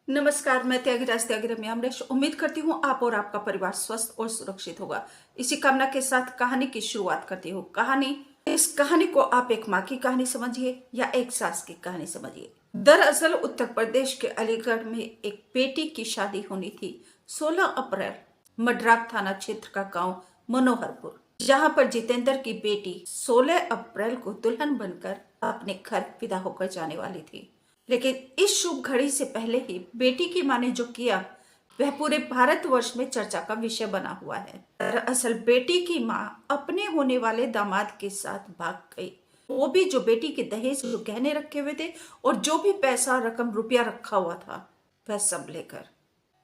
नमस्कार, मैं त्यागीराज त्यागी अमरेश। उम्मीद करती हूँ आप और आपका परिवार स्वस्थ और सुरक्षित होगा। इसी कामना के साथ कहानी की शुरुआत करती हूँ। इस कहानी को आप एक माँ की कहानी समझिए या एक सास की कहानी समझिए। दरअसल उत्तर प्रदेश के अलीगढ़ में एक बेटी की शादी होनी थी। 16 अप्रैल, मड्राक थाना क्षेत्र का गांव मनोहरपुर, जहां पर जितेंद्र की बेटी 16 अप्रैल को दुल्हन बनकर अपने घर विदा होकर जाने वाली थी। लेकिन इस शुभ घड़ी से पहले ही बेटी की मां ने जो किया वह पूरे भारतवर्ष में चर्चा का विषय बना हुआ है। दरअसल बेटी की मां अपने होने वाले दामाद के साथ भाग गई, वो भी जो बेटी के दहेज जो गहने रखे हुए थे और जो भी पैसा रकम रुपया रखा हुआ था वह सब लेकर।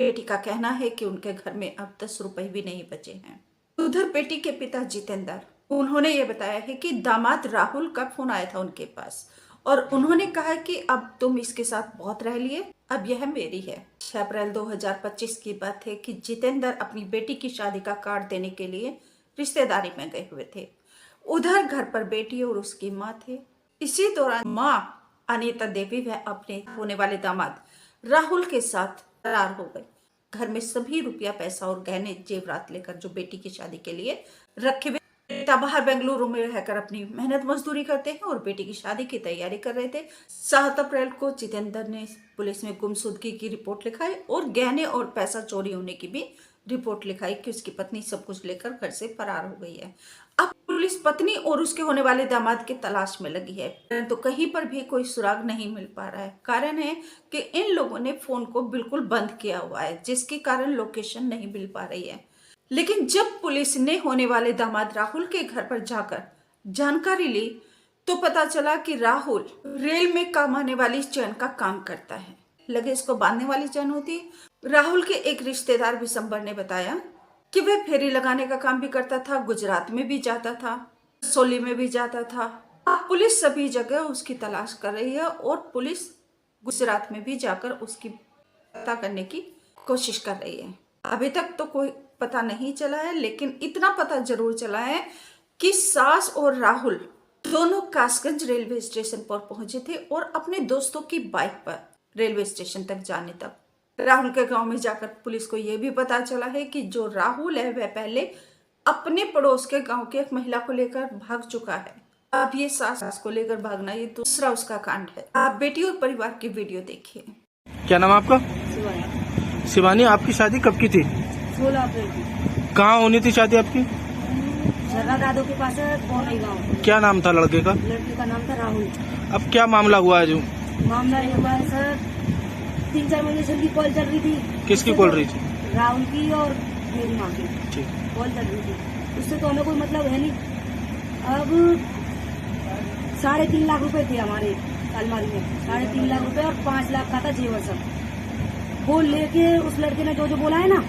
बेटी का कहना है कि उनके घर में अब 10 रुपए भी नहीं बचे हैं। उधर बेटी के पिता जितेंद्र, उन्होंने ये बताया है कि दामाद राहुल का फोन आया था उनके पास और उन्होंने कहा कि अब तुम इसके साथ बहुत रह लिए, अब यह मेरी है। 6 अप्रैल 2025 की बात है कि जितेंद्र अपनी बेटी की शादी का कार्ड देने के लिए रिश्तेदारी में गए हुए थे। उधर घर पर बेटी और उसकी माँ थे। इसी दौरान माँ अनीता देवी वह अपने होने वाले दामाद राहुल के साथ फरार हो गई। घर में सभी रुपया पैसा और गहने जेवरात लेकर जो बेटी की शादी के लिए रखे हुए पिता बाहर बेंगलुरु में रहकर अपनी मेहनत मजदूरी करते हैं और बेटी की शादी की तैयारी कर रहे थे। 7 अप्रैल को जितेंद्र ने पुलिस में गुमशुदगी की रिपोर्ट लिखाई और गहने और पैसा चोरी होने की भी रिपोर्ट लिखाई कि उसकी पत्नी सब कुछ लेकर घर से फरार हो गई है। अब पुलिस पत्नी और उसके होने वाले दामाद की तलाश में लगी है, परंतु कहीं पर भी कोई सुराग नहीं मिल पा रहा है। कारण है कि इन लोगों ने फोन को बिल्कुल बंद किया हुआ है, जिसके कारण लोकेशन नहीं मिल पा रही है। लेकिन जब पुलिस ने होने वाले दामाद राहुल के घर पर जाकर जानकारी ली तो पता चला कि राहुल रेल में काम आने वाली चैन का काम करता है। लगेज को बांधने वाली चैन होती है। राहुल के एक रिश्तेदार विशंबर ने बताया कि वह फेरी लगाने का काम भी करता था, गुजरात में भी जाता था, सोली में भी जाता था। अब पुलिस सभी जगह उसकी तलाश कर रही है और पुलिस गुजरात में भी जाकर उसकी पता करने की कोशिश कर रही है। अभी तक तो कोई पता नहीं चला है, लेकिन इतना पता जरूर चला है कि सास और राहुल दोनों कासगंज रेलवे स्टेशन पर पहुंचे थे और अपने दोस्तों की बाइक पर रेलवे स्टेशन तक जाने तक। राहुल के गांव में जाकर पुलिस को यह भी पता चला है कि जो राहुल है वह पहले अपने पड़ोस के गांव की एक महिला को लेकर भाग चुका है। अब ये सास को लेकर भागना ये दूसरा उसका कांड है। आप बेटी और परिवार की वीडियो देखिए। क्या नाम है आपका? शिवानी। आपकी शादी कब की थी? 16 अप्रैल की। कहाँ होनी थी शादी आपकी? झर्रा दादो के पास है, पौनी गाँव। क्या नाम था लड़के का? लड़के का नाम था राहुल। अब क्या मामला हुआ है जो? मामला ये हुआ है सर, 3-4 महीने से उनकी कॉल चल रही थी। किसकी कॉल रही थी? राहुल की और मेरी माँ की ठीक। कॉल चल रही थी। उससे तो हमें कोई मतलब है नहीं। अब 3.5 लाख रुपए थे हमारे अलमारी में, 3.5 लाख रुपए और 5 लाख का था जेवर सब। वो लेके उस लड़के ने जो बोला है ना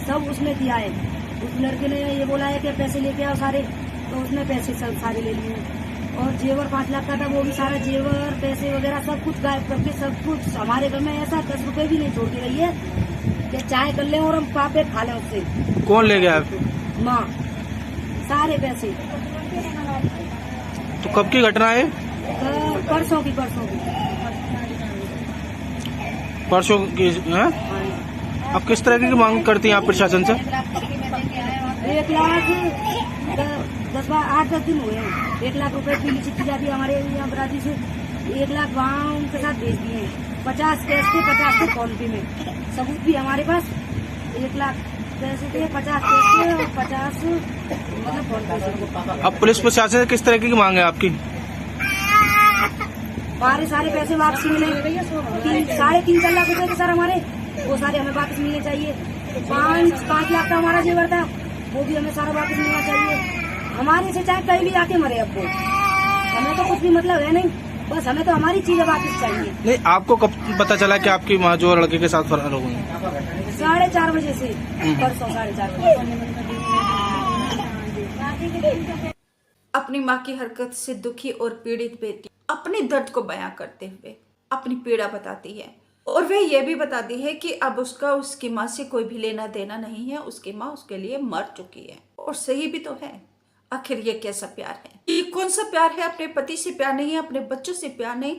सब उसने दिया है। उस लड़के ने ये बोला है कि पैसे लेके आओ सारे, तो उसने पैसे सब सारे ले लिए और जेवर 5 लाख का था, वो भी सारा जेवर पैसे वगैरह सब कुछ गायब करके सब कुछ हमारे घर में ऐसा 10 रुपए भी नहीं छोड़ के रही है कि चाय कर ले और हम पापे खा लें उससे। कौन ले गया? माँ, सारे पैसे। तो कब की घटना है? परसों की। परसों की है? अब किस तरह की मांग करती हैं आप प्रशासन से? 1 लाख 8-10 दिन हुए हैं। 1 लाख रुपए पीली चिट्ठी जाती है हमारे यहाँ बराजी से। 1 लाख वहाँ उनके साथ भेज दिए हैं। 50 कैश थे, 50 थे फोन पे में, सबूत भी हमारे पास। 1 लाख पैसे थे, 50 कैश थे और 50 मतलब फोन पे से। अब पुलिस प्रशासन से किस तरह की मांग है आपकी? हमारे सारे पैसे वापसी मिले। 3.5-4 लाख रुपए थे सर हमारे, वो सारे हमें वापस मिलने चाहिए। 5 लाख का हमारा जेवर था, वो भी हमें सारा वापस मिलना चाहिए। हमारे से चाहे कहीं भी आके मरे, अब वो हमें तो कुछ भी मतलब है नहीं, बस हमें तो हमारी चीजें वापस चाहिए। नहीं, आपको कब पता चला कि आपकी माँ जो लड़के के साथ फरार हो गई? 4:30 बजे से, परसों 4:30 बजे। अपनी माँ की हरकत से दुखी और पीड़ित बेटी अपने दर्द को बयां करते हुए अपनी पीड़ा बताती है और वह यह भी बताती है कि अब उसकी माँ से कोई भी लेना देना नहीं है। उसकी माँ उसके लिए मर चुकी है और सही भी तो है। आखिर ये कैसा प्यार है? ये कौन सा प्यार है? अपने पति से प्यार नहीं है, अपने बच्चों से प्यार नहीं,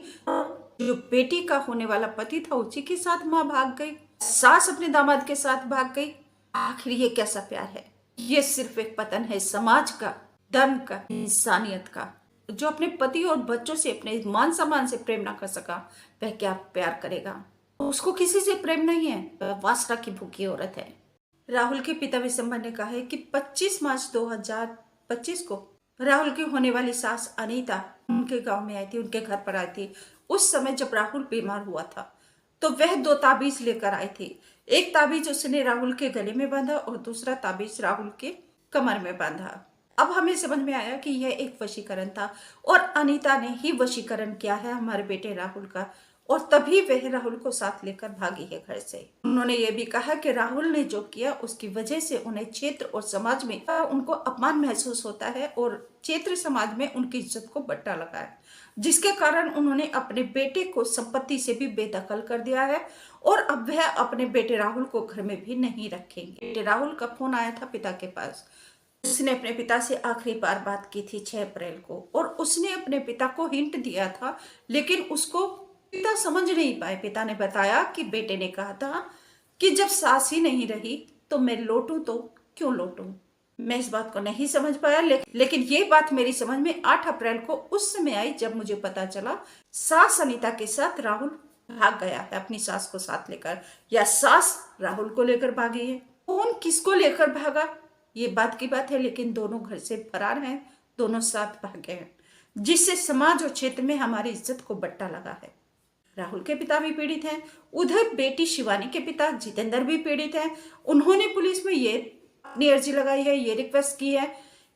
जो बेटी का होने वाला पति था उसी के साथ माँ भाग गई, सास अपने दामाद के साथ भाग गई। आखिर ये कैसा प्यार है? ये सिर्फ एक पतन है समाज का, धर्म का, इंसानियत का। जो अपने पति और बच्चों से, अपने मान सम्मान से प्रेम ना कर सका, वह क्या प्यार करेगा? उसको किसी से प्रेम नहीं है, वह वासना की भूखी औरत है। राहुल के पिता विशंबर ने कहा है कि 25 मार्च 2025 को राहुल की होने वाली सास अनीता उनके गांव में आई थी, उनके घर पर आई थी। उस समय जब राहुल बीमार हुआ था तो वह 2 ताबीज लेकर आई थी। एक ताबीज उसने राहुल के गले में बांधा और दूसरा ताबीज राहुल के कमर में बांधा। अब हमें समझ में आया कि यह एक वशीकरण था और अनीता ने ही वशीकरण किया है हमारे बेटे राहुल का, और तभी वह राहुल को साथ लेकर भागी है घर से। उन्होंने ये भी कहा कि राहुल ने जो किया उसकी वजह से उन्हें क्षेत्र और समाज में उनको अपमान महसूस होता है और क्षेत्र समाज में उनकी इज्जत को बट्टा लगा है, जिसके कारण उन्होंने अपने बेटे को संपत्ति से भी बेदखल कर दिया है और अब वह अपने बेटे राहुल को घर में भी नहीं रखेंगे। बेटे राहुल का फोन आया था पिता के पास। उसने अपने पिता से आखिरी बार बात की थी 6 अप्रैल को और उसने अपने पिता को हिंट दिया था, लेकिन उसको पिता समझ नहीं पाए। पिता ने बताया कि बेटे ने कहा था कि जब सास ही नहीं रही तो मैं लौटूं तो क्यों लौटूं। मैं इस बात को नहीं समझ पाया, लेकिन ये बात मेरी समझ में 8 अप्रैल को उस समय आई जब मुझे पता चला सास अनीता के साथ राहुल भाग गया है अपनी सास को साथ लेकर, या सास राहुल को लेकर भागी है। कौन किसको लेकर भागा ये बात की बात है, लेकिन दोनों घर से फरार हैं, दोनों साथ भागे हैं, जिससे समाज और क्षेत्र में हमारी इज्जत को बट्टा लगा है। राहुल के पिता भी पीड़ित हैं, उधर बेटी शिवानी के पिता जितेंद्र भी पीड़ित हैं। उन्होंने पुलिस में ये अपनी अर्जी लगाई है, ये रिक्वेस्ट की है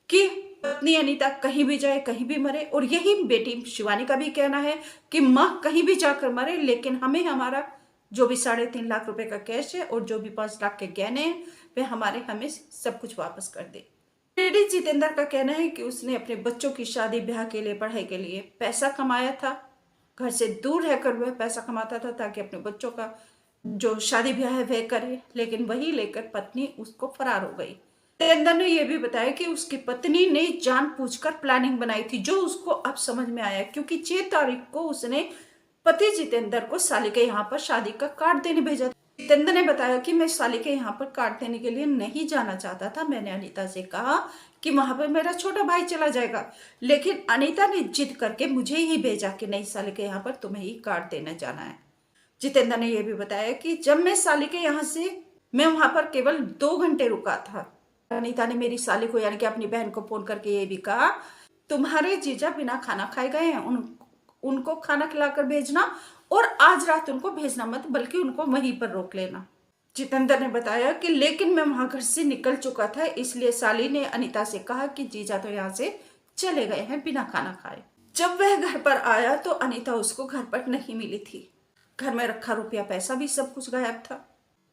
कि पत्नी अनीता कहीं भी जाए, कहीं भी मरे, और यही बेटी शिवानी का भी कहना है कि माँ कहीं भी जाकर मरे, लेकिन हमें हमारा जो भी 3.5 लाख रुपए का कैश है और जो भी 5 लाख के गहने हैं वे हमें सब कुछ वापस कर दे। लेडी जितेंद्र का कहना है कि उसने अपने बच्चों की शादी ब्याह के लिए, पढ़ाई के लिए पैसा कमाया था, घर से दूर रहकर वह पैसा कमाता था ताकि अपने बच्चों का जो शादी ब्याह है वह करे, लेकिन वही लेकर पत्नी उसको फरार हो गई। जितेंद्र ने यह भी बताया कि उसकी पत्नी ने जानबूझकर प्लानिंग बनाई थी, जो उसको अब समझ में आया, क्योंकि 6 तारीख को उसने पति जितेंद्र को साली के यहाँ पर शादी का कार्ड देने भेजा था। जितेंद्र ने बताया कि मैं साली के यहाँ पर कार्ड देने के लिए नहीं जाना चाहता था। मैंने अनीता से कहा कि वहां पर मेरा छोटा भाई चला जाएगा, लेकिन अनीता ने जिद करके मुझे ही भेजा कि नहीं, साली के यहाँ पर तुम्हें ही कार्ड देने जाना है। जितेंद्र ने यह भी बताया कि जब मैं साली के यहाँ से मैं वहां पर केवल 2 घंटे रुका था, अनीता ने मेरी साली को यानी कि अपनी बहन को फोन करके ये भी कहा तुम्हारे जीजा बिना खाना खाए गए हैं, उनको खाना खिलाकर भेजना और आज रात उनको भेजना मत, बल्कि उनको वहीं पर रोक लेना। जितेंद्र ने बताया कि लेकिन मैं वहां घर से निकल चुका था, इसलिए साली ने अनीता से कहा कि जीजा तो यहाँ से चले गए हैं बिना खाना खाए। जब वह घर पर आया तो अनीता उसको घर पर नहीं मिली थी। घर में रखा रुपया पैसा भी सब कुछ गायब था।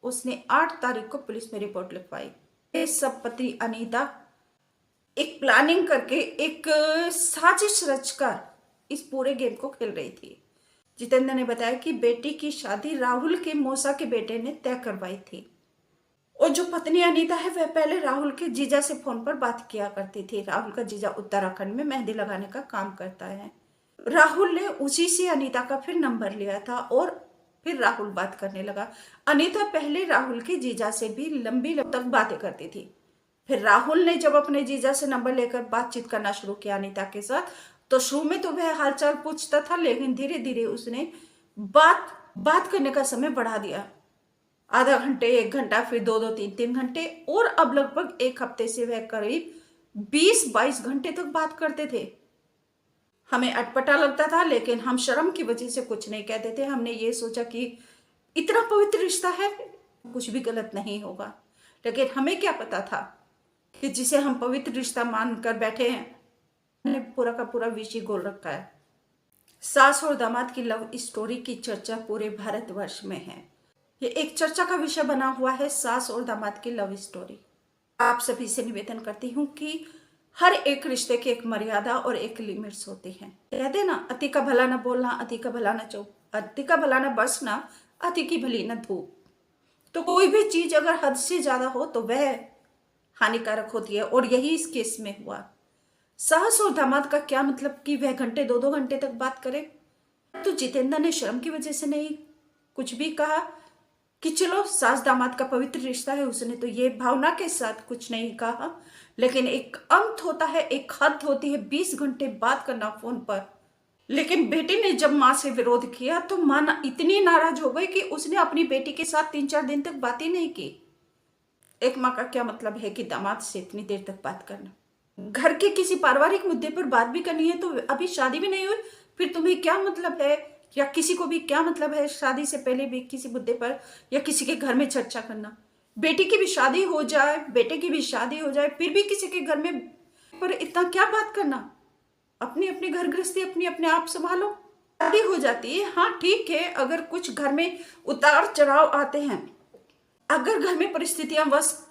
उसने 8 तारीख को पुलिस में रिपोर्ट लिखवाई। ये सब पति अनीता एक प्लानिंग करके, एक साजिश रचकर इस पूरे गेम को खेल रही थी। जितेंद्र ने बताया कि बेटी की शादी राहुल के मौसा के बेटे ने तय करवाई थी और जो पत्नी अनीता है वह पहले राहुल के जीजा से फोन पर बात किया करती थी। राहुल का जीजा उत्तराखंड में मेहंदी लगाने का काम करता है। राहुल ने उसी से अनीता का फिर नंबर लिया था और फिर राहुल बात करने लगा। अनीता पहले राहुल के जीजा से भी लंबी तक बातें करती थी। फिर राहुल ने जब अपने जीजा से नंबर लेकर बातचीत करना शुरू किया अनीता के साथ, तो शुरू में तो वह हालचाल पूछता था, लेकिन धीरे धीरे उसने बात करने का समय बढ़ा दिया। आधा घंटे, 1 घंटा, फिर 2-2, 3-3 घंटे, और अब लगभग 1 हफ्ते से वह करीब 20-22 घंटे तक बात करते थे। हमें अटपटा लगता था, लेकिन हम शर्म की वजह से कुछ नहीं कहते थे। हमने ये सोचा कि इतना पवित्र रिश्ता है, कुछ भी गलत नहीं होगा, लेकिन हमें क्या पता था कि जिसे हम पवित्र रिश्ता मानकर बैठे हैं ने पूरा का पूरा विषय गोल रखा है। सास और दामाद की लव स्टोरी की चर्चा पूरे भारतवर्ष में है। ये एक चर्चा का विषय बना हुआ है, सास और दामाद की लव स्टोरी। आप सभी से निवेदन करती हूँ कि हर एक रिश्ते की एक मर्यादा और एक लिमिट्स होती है। कहते ना, अति का भला न बोलना, अति का भला न चो, अति का भला न बरसना, अति की भली न धूप। तो कोई भी चीज अगर हद से ज्यादा हो तो वह हानिकारक होती है, और यही इस केस में हुआ। सास और दामाद का क्या मतलब कि वह घंटे 2-2 घंटे तक बात करे? तो जितेंद्र ने शर्म की वजह से नहीं कुछ भी कहा कि चलो सास दामाद का पवित्र रिश्ता है, उसने तो ये भावना के साथ कुछ नहीं कहा। लेकिन एक अंत होता है, एक हद होती है 20 घंटे बात करना फोन पर। लेकिन बेटी ने जब माँ से विरोध किया तो माँ इतनी नाराज हो गई कि उसने अपनी बेटी के साथ 3-4 दिन तक बात ही नहीं की। एक माँ का क्या मतलब है कि दामाद से इतनी देर तक बात करना। घर के किसी पारिवारिक मुद्दे पर बात भी करनी है तो अभी शादी भी नहीं हुई, फिर तुम्हें क्या मतलब है, या किसी को भी क्या मतलब है शादी से पहले भी किसी मुद्दे पर या किसी के घर में चर्चा करना। बेटी की भी शादी हो जाए, बेटे की भी शादी हो जाए, फिर भी किसी के घर में पर इतना क्या बात करना। अपनी अपनी घर गृहस्थी अपनी अपने आप संभालो, शादी हो जाती है। हाँ ठीक है, अगर कुछ घर में उतार चढ़ाव आते हैं, अगर घर में परिस्थितियां बस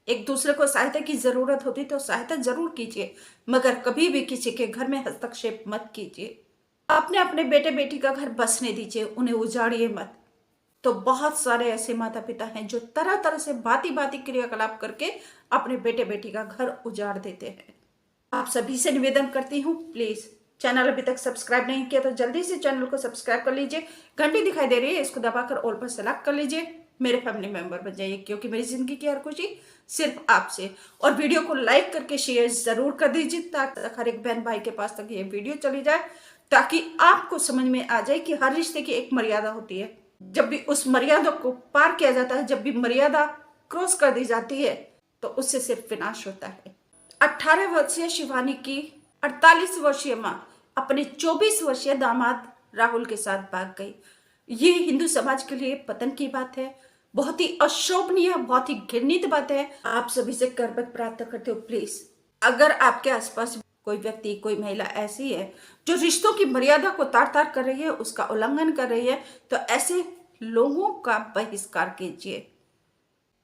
एक दूसरे को सहायता की जरूरत होती तो सहायता जरूर कीजिए, मगर कभी भी किसी के घर में हस्तक्षेप मत कीजिए। अपने अपने बेटे बेटी का घर बसने दीजिए, उन्हें उजाड़िए मत। तो बहुत सारे ऐसे माता पिता हैं जो तरह तरह से भांति भांति क्रियाकलाप करके अपने बेटे बेटी का घर उजाड़ देते हैं। आप सभी से निवेदन करती हूँ, प्लीज चैनल अभी तक सब्सक्राइब नहीं किया तो जल्दी से चैनल को सब्सक्राइब कर लीजिए। घंटी दिखाई दे रही है, इसको दबाकर ऑल पर सेलेक्ट कर लीजिए, मेरे फैमिली मेंबर बन जाइए, क्योंकि मेरी जिंदगी की हर खुशी सिर्फ आपसे। और वीडियो को लाइक करके शेयर जरूर कर दीजिए ताकि हर एक बहन भाई के पास तक ये वीडियो चली जाए, ताकि आपको समझ में आ जाए कि हर रिश्ते की एक मर्यादा होती है। जब भी उस मर्यादा को पार किया जाता है, जब भी मर्यादा क्रॉस कर दी जाती है, तो उससे सिर्फ विनाश होता है। 18 वर्षीय शिवानी की 48 वर्षीय माँ अपने 24 वर्षीय दामाद राहुल के साथ भाग गई। ये हिंदू समाज के लिए पतन की बात है, बहुत ही अशोभनीय, बहुत ही घृणित बात है। आप सभी से करबद्ध प्रार्थना करते हो, प्लीज अगर आपके आसपास कोई व्यक्ति कोई महिला ऐसी है जो रिश्तों की मर्यादा को तार तार कर रही है, उसका उल्लंघन कर रही है, तो ऐसे लोगों का बहिष्कार कीजिए।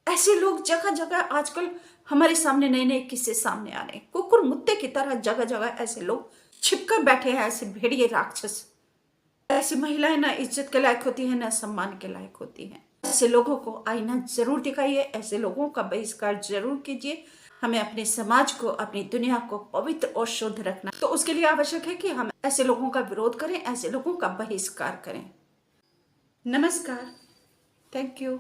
ऐसे लोग जगह जगह आजकल हमारे सामने नए नए किस्से सामने आ रहे हैं। कुकुर मुत्ते की तरह जगह जगह ऐसे लोग छिपकर बैठे हैं, ऐसे भेड़िए राक्षस। ऐसी महिलाएं ना इज्जत के लायक होती है, ना सम्मान के लायक होती हैं। ऐसे लोगों को आईना जरूर दिखाइए, ऐसे लोगों का बहिष्कार जरूर कीजिए। हमें अपने समाज को, अपनी दुनिया को पवित्र और शुद्ध रखना, तो उसके लिए आवश्यक है कि हम ऐसे लोगों का विरोध करें, ऐसे लोगों का बहिष्कार करें। नमस्कार, थैंक यू।